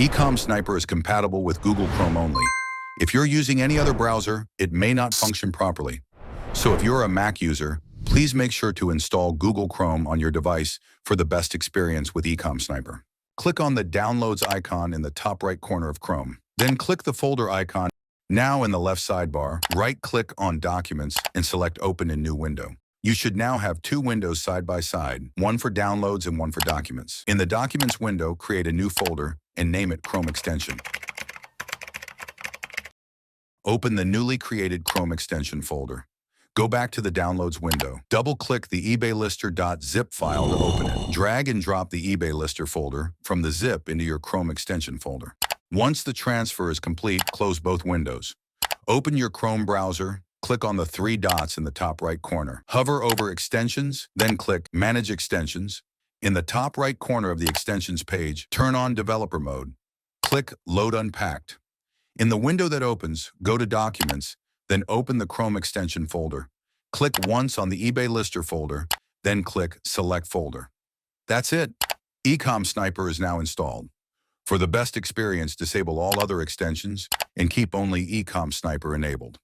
EcomSniper is compatible with Google Chrome only. If you're using any other browser, it may not function properly. So if you're a Mac user, please make sure to install Google Chrome on your device for the best experience with EcomSniper. Click on the Downloads icon in the top right corner of Chrome. Then click the folder icon. Now in the left sidebar, right-click on Documents and select Open in New Window. You should now have two windows side by side, one for downloads and one for documents. In the Documents window, create a new folder and name it Chrome Extension. Open the newly created Chrome Extension folder. Go back to the Downloads window. Double-click the eBayLister.zip file to open it. Drag and drop the eBay Lister folder from the zip into your Chrome Extension folder. Once the transfer is complete, close both windows. Open your Chrome browser. Click on the three dots in the top right corner. Hover over Extensions, then click Manage Extensions. In the top right corner of the Extensions page, turn on Developer Mode. Click Load Unpacked. In the window that opens, go to Documents, then open the Chrome Extension folder. Click once on the eBay Lister folder, then click Select Folder. That's it. EcomSniper is now installed. For the best experience, disable all other extensions and keep only EcomSniper enabled.